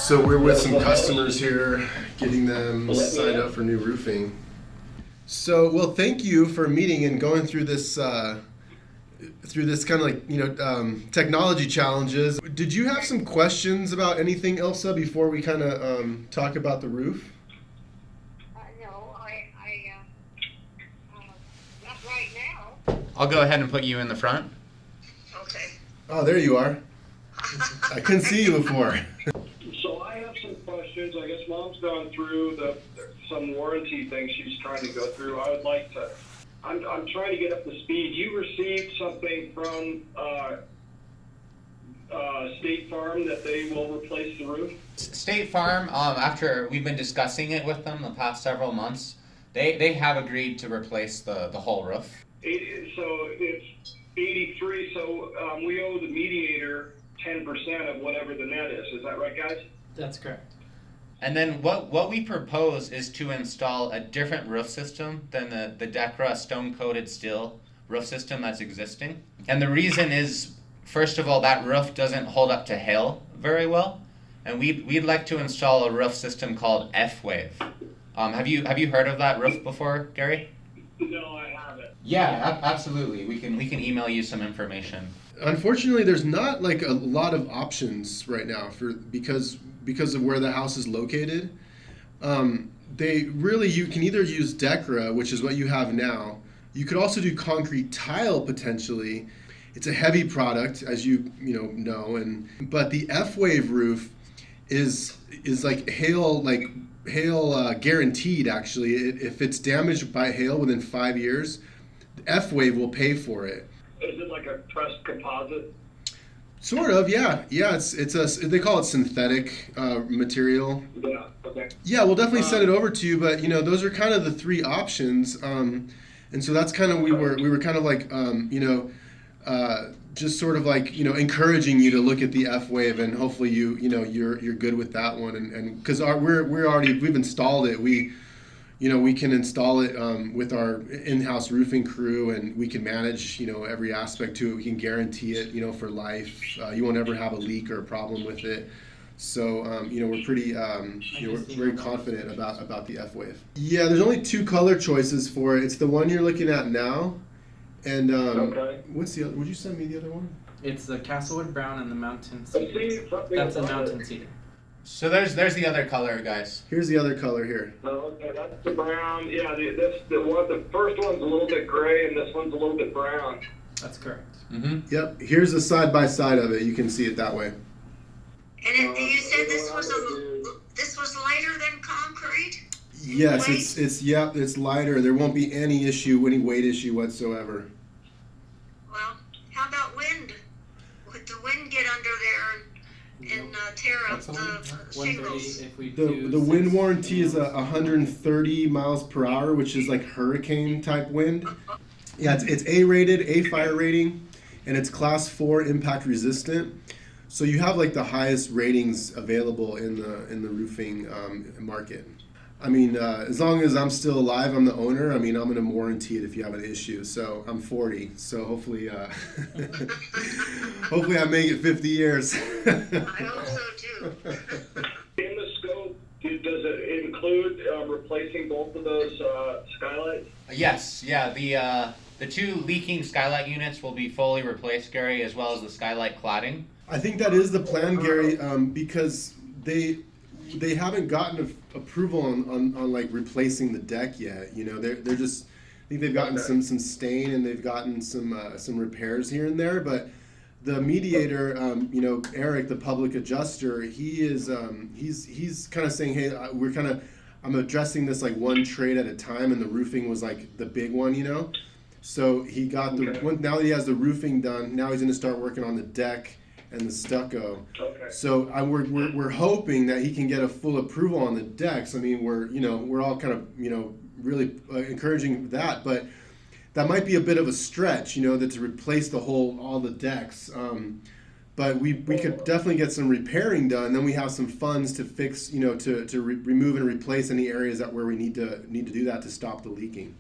So we're with some customers here, getting them signed up for new roofing. So, well, thank you for meeting and going through this kind of like, technology challenges. Did you have some questions about anything, Elsa, before we kind of talk about the roof? No, not right now. I'll go ahead and put you in the front. Okay. Oh, there you are. I couldn't see you before. So I have some questions. I guess Mom's gone through some warranty things she's trying to go through. I would like to. I'm trying to get up to speed. You received something from State Farm that they will replace the roof? State Farm, after we've been discussing it with them the past several months, they have agreed to replace the whole roof. So it's 83. So we owe the mediator 10% of whatever the net is. Is that right, guys? That's correct. And then what we propose is to install a different roof system than the Decra stone-coated steel roof system that's existing. And the reason is, first of all, that roof doesn't hold up to hail very well. And we'd like to install a roof system called F-Wave. Have you heard of that roof before, Gary? No, I haven't. Yeah, absolutely. We can email you some information. Unfortunately, there's not like a lot of options right now because of where the house is located. You can either use Decra, which is what you have now. You could also do concrete tile potentially. It's a heavy product, as you know, but the F-Wave roof is like hail guaranteed. Actually, if it's damaged by hail within 5 years, F-Wave will pay for it. Is it like a pressed composite? Sort of, yeah. They call it synthetic material. Yeah. Okay. Yeah, we'll definitely send it over to you, but those are kind of the three options, and so that's kind of we were kind of like just sort of like encouraging you to look at the F-Wave, and hopefully you're good with that one, and because we've installed it, we can install it with our in-house roofing crew, and we can manage, every aspect to it. We can guarantee it, for life. You won't ever have a leak or a problem with it. So, we're pretty, we're very confident about the F-Wave. Yeah, there's only two color choices for it. It's the one you're looking at now, and okay. What's the other? Would you send me the other one? It's the Castlewood Brown and the Mountain Cedar. That's a Mountain Cedar. So there's the other color, guys. Here's the other color here. Okay, that's the brown. Yeah, the first one's a little bit gray, and this one's a little bit brown. That's correct. Mm-hmm. Yep. Here's the side by side of it. You can see it that way. And you said this was lighter than concrete? Yes, Weight? it's lighter. There won't be any weight issue whatsoever. Well, how about wind? Would the wind get under there and tear up the shingles? The wind warranty is 130 miles per hour, which is like hurricane type wind. Yeah, it's A fire rating, and it's class 4 impact resistant. So you have like the highest ratings available in the roofing market. I mean, as long as I'm still alive, I'm the owner. I mean, I'm going to warranty it if you have an issue. So I'm 40. So hopefully, hopefully I make it 50 years. I hope so too. In the scope, does it include replacing both of those skylights? Yes, yeah. The two leaking skylight units will be fully replaced, Gary, as well as the skylight cladding. I think that is the plan, Gary, because they haven't gotten approval on like replacing the deck yet. They're just, I think they've gotten some stain, and they've gotten some repairs here and there. But the mediator, Eric, the public adjuster, he's kind of saying, hey, I'm addressing this like one trade at a time, and the roofing was like the big one, So he got now that he has the roofing done, now he's going to start working on the deck and the stucco. Okay. So we're hoping that he can get a full approval on the decks. I mean, we're all kind of really encouraging that, but that might be a bit of a stretch, that to replace all the decks. But we could definitely get some repairing done. Then we have some funds to fix, to remove and replace any areas where we need to do that to stop the leaking.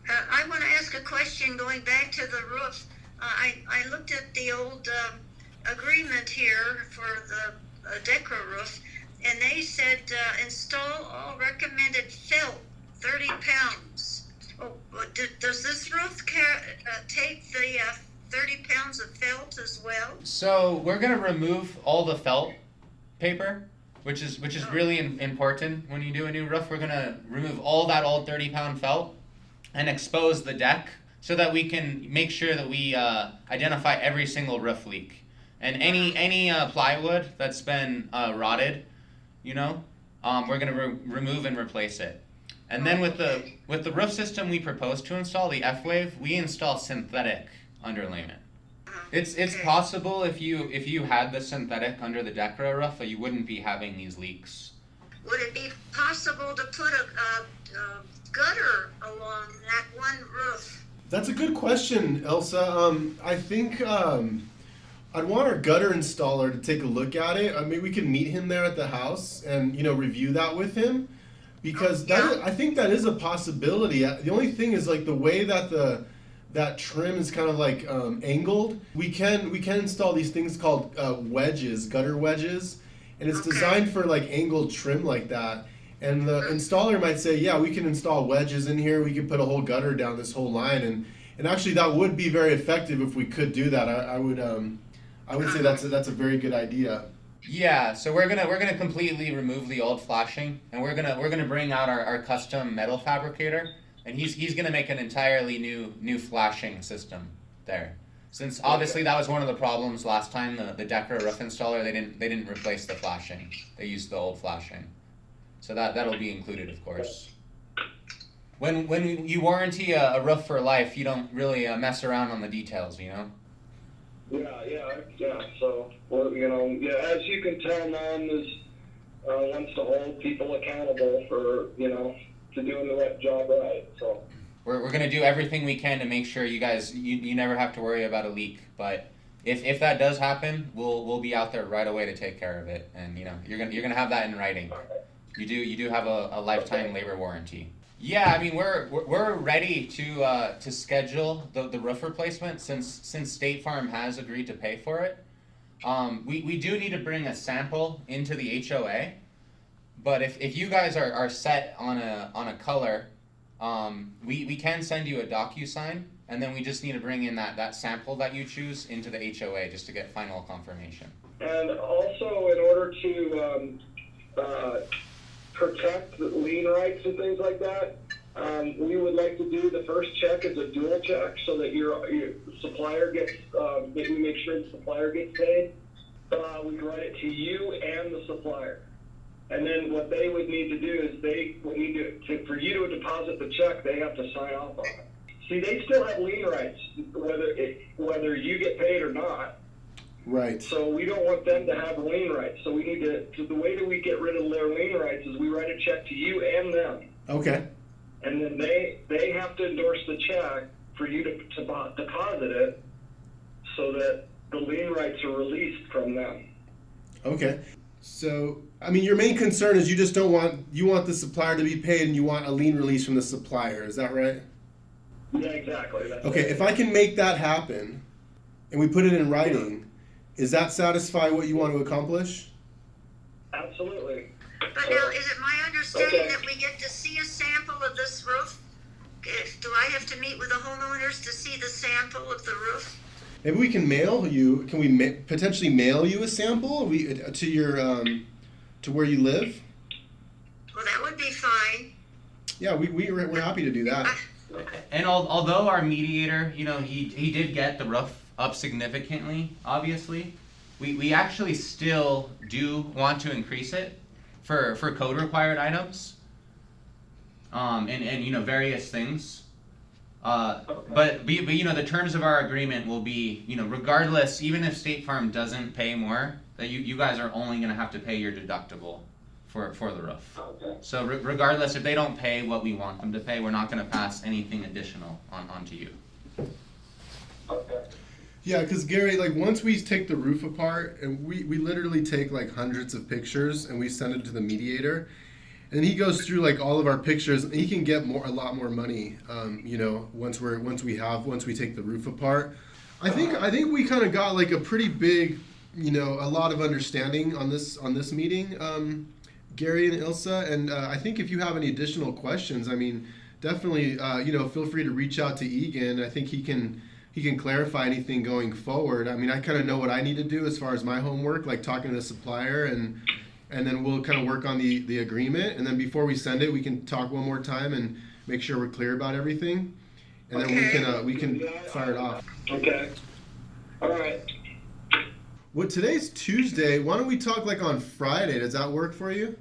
I want to ask a question going back to the roof. I looked at the old agreement here for the Decra roof. and they said install all recommended felt, 30 pounds. Oh, does this roof take the 30 pounds of felt as well? So we're gonna remove all the felt paper, which is really important when you do a new roof. We're gonna remove all that old 30-pound felt and expose the deck so that we can make sure that we identify every single roof leak. And any plywood that's been rotted, we're gonna remove and replace it. And then with the roof system we propose to install, the F-Wave, we install synthetic underlayment. It's possible if you had the synthetic under the Decra roof, you wouldn't be having these leaks. Would it be possible to put a gutter along that one roof? That's a good question, Elsa. I think I'd want our gutter installer to take a look at it. I mean, we can meet him there at the house and review that with him, because I think that is a possibility. The only thing is like the way that that trim is kind of like angled. We can install these things called wedges, gutter wedges, and it's designed for like angled trim like that. And the installer might say, yeah, we can install wedges in here. We can put a whole gutter down this whole line, and actually that would be very effective if we could do that. I would say that's a very good idea. Yeah, so we're gonna completely remove the old flashing, and we're gonna bring out our custom metal fabricator, and he's gonna make an entirely new flashing system there. Since obviously that was one of the problems last time, the Decra roof installer, they didn't replace the flashing. They used the old flashing. So that'll be included, of course. When you warranty a roof for life, you don't really mess around on the details, Yeah. So, as you can tell, Mom wants to hold people accountable for, to doing the right job right. So we're gonna do everything we can to make sure you guys you never have to worry about a leak. But if that does happen, we'll be out there right away to take care of it, and you're gonna have that in writing. You do have a lifetime labor warranty. Yeah, I mean we're ready to schedule the roof replacement since State Farm has agreed to pay for it. We do need to bring a sample into the HOA, but if you guys are set on a color, we can send you a DocuSign, and then we just need to bring in that sample that you choose into the HOA just to get final confirmation. And also, in order to protect the lien rights and things like that, we would like to do the first check as a dual check so that your supplier gets, we make sure the supplier gets paid. We can write it to you and the supplier. And then what they would need to do is they would need for you to deposit the check, they have to sign off on it. See, they still have lien rights, whether you get paid or not. Right. So we don't want them to have lien rights. So we need to the way that we get rid of their lien rights is we write a check to you and them. Okay. And then they have to endorse the check for you to deposit it so that the lien rights are released from them. Okay. So, I mean, your main concern is you want the supplier to be paid and you want a lien release from the supplier. Is that right? Yeah, exactly. That's okay, it. If I can make that happen and we put it in writing, does that satisfy what you want to accomplish? Absolutely. But now, is it my understanding Okay. that we get to see a sample of this roof? Do I have to meet with the homeowners to see the sample of the roof? Maybe we can mail you. Can we potentially mail you a sample to your to where you live? Well, that would be fine. Yeah, we're happy to do that. And although our mediator, he did get the roof up significantly, obviously, we actually still do want to increase it for code required items, and various things. But the terms of our agreement will be, regardless, even if State Farm doesn't pay more, that you guys are only going to have to pay your deductible for the roof. Okay. So regardless, if they don't pay what we want them to pay, we're not going to pass anything additional onto you. Okay. Yeah, because Gary, like once we take the roof apart, and we literally take like hundreds of pictures and we send it to the mediator, and he goes through like all of our pictures, and he can get a lot more money. Once we take the roof apart, I think we kind of got like a pretty big a lot of understanding on this meeting, Gary and Ilsa. And I think if you have any additional questions, I mean, definitely, feel free to reach out to Egan. I think he can clarify anything going forward. I mean, I kind of know what I need to do as far as my homework, like talking to the supplier, and then we'll kind of work on the agreement. And then before we send it, we can talk one more time and make sure we're clear about everything. And then we can fire it off. Okay. All right. Well, today's Tuesday. Why don't we talk like on Friday? Does that work for you?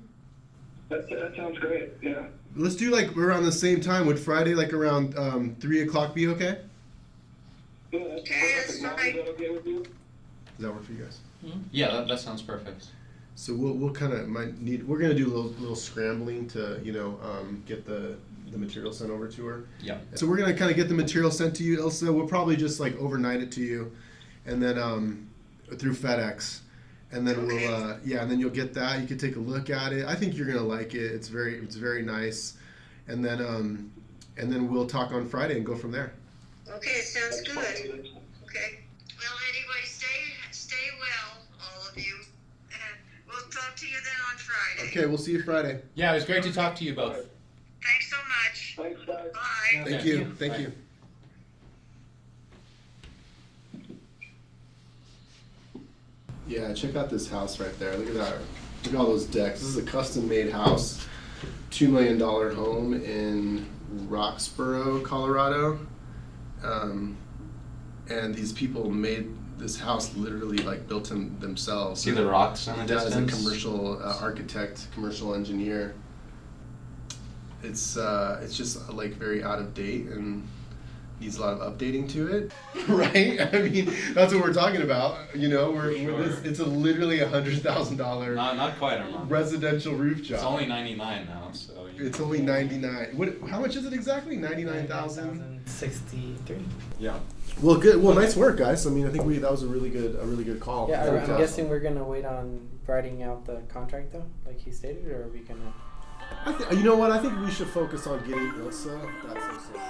That sounds great. Yeah. Let's do like around the same time. Would Friday like around 3 o'clock be okay? Yeah, that's perfect. Mom, is that okay with you? Does that work for you guys? Yeah, that sounds perfect. So we'll kind of we're gonna do a little scrambling to get the material sent over to her. Yeah. So we're gonna kind of get the material sent to you, Ilsa. We'll probably just like overnight it to you, and then through FedEx, and then we'll and then you'll get that. You can take a look at it. I think you're gonna like it. It's very nice, and then we'll talk on Friday and go from there. Okay, sounds good. Okay. Well, anyway, stay well, all of you. And we'll talk to you then on Friday. Okay, we'll see you Friday. Yeah, it was great to talk to you both. Thanks so much. Thanks, guys. Bye. Thank you. Thank you. Yeah, check out this house right there. Look at that. Look at all those decks. This is a custom-made house. $2 million home in Roxborough, Colorado. And these people made this house literally like built them themselves. See the rocks in the Dad is a distance? commercial architect, commercial engineer. It's just like very out of date and needs a lot of updating to it, right? I mean, that's what we're talking about. It's literally $100,000 Not quite, Armando. residential roof job. It's only 99 now, so. It's only 99. How much is it exactly? 99,000. 63. Yeah. Well, good. Well, nice work, guys. I mean, I think that was a really good call. Yeah, Good I'm job. guessing we're gonna wait on writing out the contract though, like he stated, or are we gonna? You know what? I think we should focus on getting Ilsa. That's Ilsa.